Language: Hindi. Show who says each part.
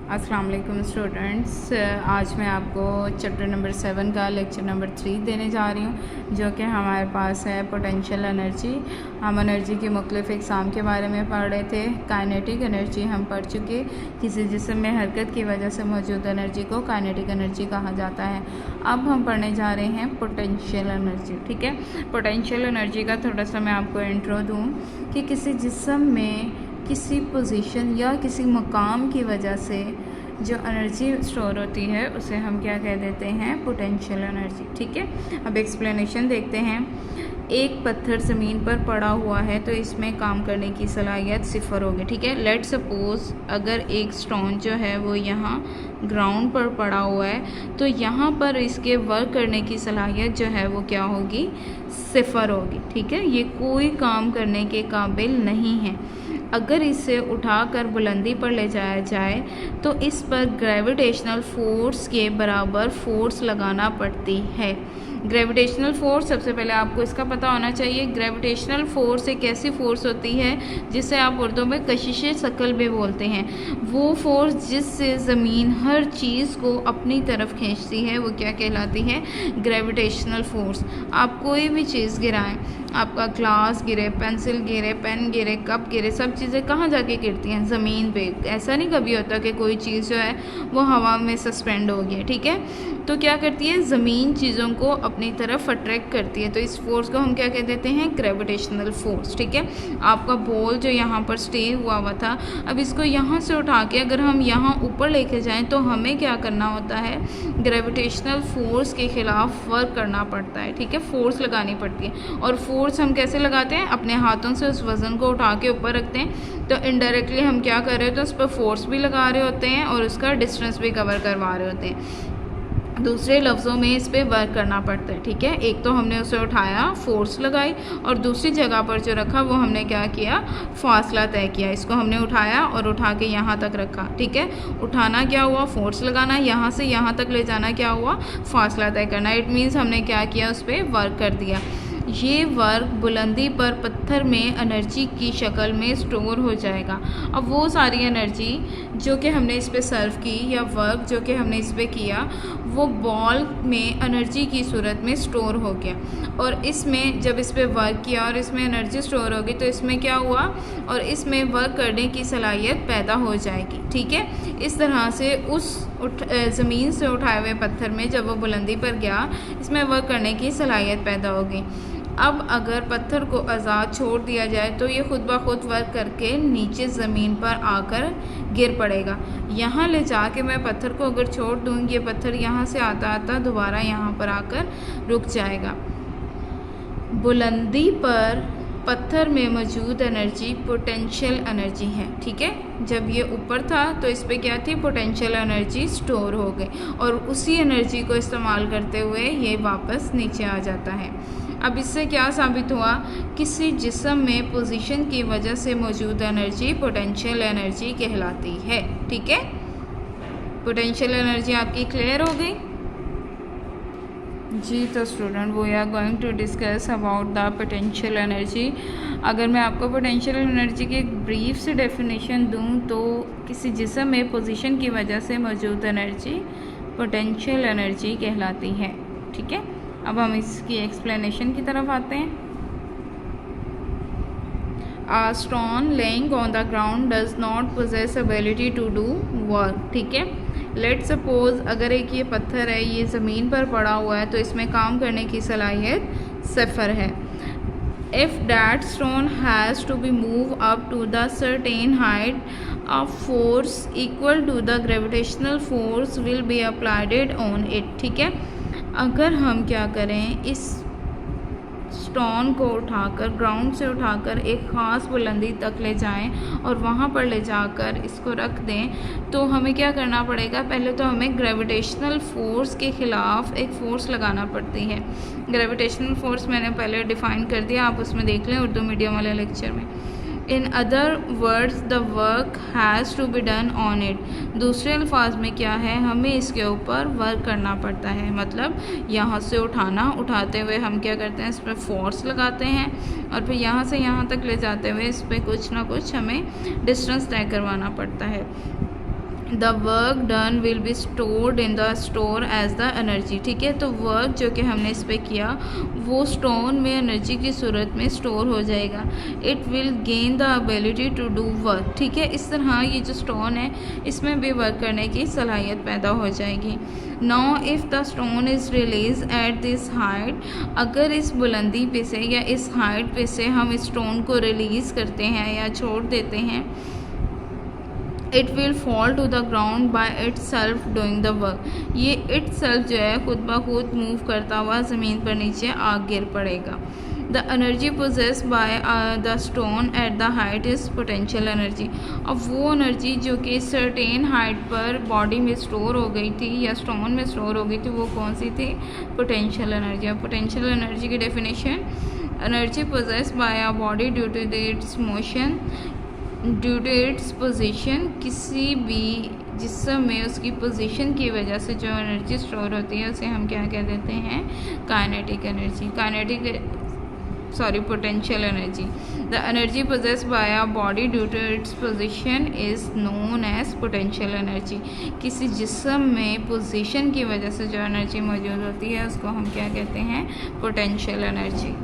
Speaker 1: अस्सलाम वालेकुम स्टूडेंट्स। आज मैं आपको चैप्टर नंबर 7 का लेक्चर नंबर 3 देने जा रही हूँ, जो कि हमारे पास है पोटेंशियल एनर्जी। हम एनर्जी के मुख्तलिफ इक़साम के बारे में पढ़ रहे थे। काइनेटिक एनर्जी हम पढ़ चुके, किसी जिस्म में हरकत की वजह से मौजूद एनर्जी को काइनेटिक एनर्जी कहा जाता है। अब हम पढ़ने जा रहे हैं पोटेंशियल एनर्जी। ठीक है, पोटेंशियल एनर्जी का थोड़ा सा मैं आपको इंट्रो दूँ कि किसी जिस्म में किसी पोजीशन या किसी मकाम की वजह से जो एनर्जी स्टोर होती है उसे हम क्या कह देते हैं, पोटेंशियल एनर्जी। ठीक है, अब एक्सप्लेनेशन देखते हैं। एक पत्थर ज़मीन पर पड़ा हुआ है तो इसमें काम करने की सलाहियत 0 होगी। ठीक है, लेट सपोज़ अगर एक स्टोन जो है वो यहाँ ग्राउंड पर पड़ा हुआ है तो यहाँ पर इसके वर्क करने की सलाहियत जो है वो क्या होगी, 0 होगी। ठीक है, ये कोई काम करने के काबिल नहीं है। अगर इसे उठाकर बुलंदी पर ले जाया जाए तो इस पर ग्रेविटेशनल फोर्स के बराबर फोर्स लगाना पड़ती है। ग्रेविटेशनल फोर्स, सबसे पहले आपको इसका पता होना चाहिए। ग्रेविटेशनल फोर्स एक ऐसी फोर्स होती है जिसे आप उर्दू में कशिश शकल भी बोलते हैं। वो फोर्स जिससे ज़मीन हर चीज़ को अपनी तरफ खींचती है वो क्या कहलाती है, ग्रेविटेशनल फोर्स। आप कोई भी चीज़ गिराएं, आपका ग्लास गिरे, पेंसिल गिरे, पेन गिरे, कप गिरे, सब चीज़ें कहाँ जाके गिरती हैं, ज़मीन पे। ऐसा नहीं कभी होता कि कोई चीज़ जो है वो हवा में सस्पेंड हो गई है। ठीक है, तो क्या करती है, ज़मीन चीज़ों को अपनी तरफ अट्रैक्ट करती है। तो इस फोर्स को हम क्या कह देते हैं, ग्रेविटेशनल फोर्स। ठीक है, आपका बॉल जो यहाँ पर स्टे हुआ था, अब इसको यहाँ से उठा के अगर हम यहाँ ऊपर लेके जाएं तो हमें क्या करना होता है, ग्रेविटेशनल फोर्स के ख़िलाफ़ वर्क करना पड़ता है। ठीक है, फोर्स लगानी पड़ती है। और फोर्स हम कैसे लगाते हैं, अपने हाथों से उस वज़न को उठा के ऊपर रखते हैं तो इनडायरेक्टली हम क्या कर रहे होते हैं, उस पर फोर्स भी लगा रहे होते हैं और उसका डिस्टेंस भी कवर करवा रहे होते हैं। दूसरे लफ्ज़ों में इस पर वर्क करना पड़ता है। ठीक है, एक तो हमने उसे उठाया, फोर्स लगाई, और दूसरी जगह पर जो रखा वो हमने क्या किया, फासला तय किया। इसको हमने उठाया और उठा के यहाँ तक रखा। ठीक है, उठाना क्या हुआ, फोर्स लगाना, यहाँ से यहाँ तक ले जाना क्या हुआ, फासला तय करना। इट मीन्स हमने क्या किया, उस पर वर्क कर दिया। ये वर्क बुलंदी पर पत्थर में एनर्जी की शक्ल में स्टोर हो जाएगा। अब वो सारी एनर्जी जो कि हमने इस पे सर्व की या वर्क जो कि हमने इस पे किया वो बॉल में एनर्जी की सूरत में स्टोर हो गया। और इसमें जब इस पे वर्क किया और इसमें एनर्जी स्टोर होगी तो इसमें क्या हुआ, और इसमें वर्क करने की सलाहियत पैदा हो जाएगी। ठीक है, इस तरह से उस ज़मीन से उठाए हुए पत्थर में जब वो बुलंदी पर गया, इसमें वर्क करने की सलाहियत पैदा होगी। अब अगर पत्थर को आज़ाद छोड़ दिया जाए तो ये खुद ब खुद वर्क करके नीचे ज़मीन पर आकर गिर पड़ेगा। यहाँ ले जाके मैं पत्थर को अगर छोड़ दूँ, ये पत्थर यहाँ से आता आता दोबारा यहाँ पर आकर रुक जाएगा। बुलंदी पर पत्थर में मौजूद एनर्जी पोटेंशियल एनर्जी है। ठीक है, जब ये ऊपर था तो इस पे क्या थी, पोटेंशियल एनर्जी स्टोर हो गई और उसी एनर्जी को इस्तेमाल करते हुए ये वापस नीचे आ जाता है। अब इससे क्या साबित हुआ, किसी जिस्म में पोजीशन की वजह से मौजूद एनर्जी पोटेंशियल एनर्जी कहलाती है। ठीक है, पोटेंशियल एनर्जी आपकी क्लियर हो गई जी। तो student we are going to discuss about the potential energy. अगर मैं आपको पोटेंशियल एनर्जी की एक ब्रीफ से डेफिनेशन दूं तो किसी जिस्म में पोजीशन की वजह से मौजूद एनर्जी पोटेंशियल एनर्जी कहलाती है। ठीक है, अब हम इसकी एक्सप्लेनेशन की तरफ आते हैं। A stone laying on the ground does not possess ability to do work. ठीक है, लेट सपोज अगर एक ये पत्थर है, ये ज़मीन पर पड़ा हुआ है तो इसमें काम करने की सलाहियत 0 है। If that stone has to be moved up to the certain height, a force equal to the gravitational force will be applied on it. ठीक है, अगर हम क्या करें, इस स्टोन को उठाकर ग्राउंड से उठाकर एक ख़ास बुलंदी तक ले जाएं और वहाँ पर ले जाकर इसको रख दें तो हमें क्या करना पड़ेगा, पहले तो हमें ग्रेविटेशनल फोर्स के ख़िलाफ़ एक फ़ोर्स लगाना पड़ती है। ग्रेविटेशनल फोर्स मैंने पहले डिफ़ाइन कर दिया, आप उसमें देख लें उर्दू मीडियम वाले लेक्चर में। In other words the work has to be done on it. दूसरे अल्फाज में क्या है, हमें इसके ऊपर वर्क करना पड़ता है। मतलब यहाँ से उठाना, उठाते हुए हम क्या करते हैं, इस पर फोर्स लगाते हैं और फिर यहाँ से यहाँ तक ले जाते हुए इस पर कुछ ना कुछ हमें डिस्टेंस तय करवाना पड़ता है। The work done will be stored in the store as the energy. ठीक है, तो वर्क जो कि हमने इस पर किया वो स्टोन में एनर्जी की सूरत में स्टोर हो जाएगा। It will gain the ability to do work. ठीक है, इस तरह ये जो स्टोन है इसमें भी वर्क करने की सलाहियत पैदा हो जाएगी। Now if the stone is release at this height, अगर इस बुलंदी पे से या इस हाइट पे से हम इस स्टोन को रिलीज़ करते हैं या छोड़ देते हैं, it will fall to the ground by itself doing the work. ये इट सेल्फ जो है खुद ब खुद मूव करता हुआ ज़मीन पर नीचे आ गिर पड़ेगा। The energy possess by the stone at the height is potential energy. अब वो एनर्जी जो कि सर्टेन हाइट पर बॉडी में स्टोर हो गई थी या स्टोन में स्टोर हो गई थी, वो कौन सी थी? Potential energy. अब पोटेंशियल एनर्जी की definition, energy possess by a body due to its motion, due to its position. किसी भी जिस्म में उसकी पोजीशन की वजह से जो एनर्जी स्टोर होती है उसे हम क्या कह देते हैं? Kinetic energy. Potential energy. The energy possessed by a body due to its position is known as potential energy. किसी जिस्म में पोजीशन की वजह से जो एनर्जी मौजूद होती है उसको हम क्या कहते हैं? Potential energy.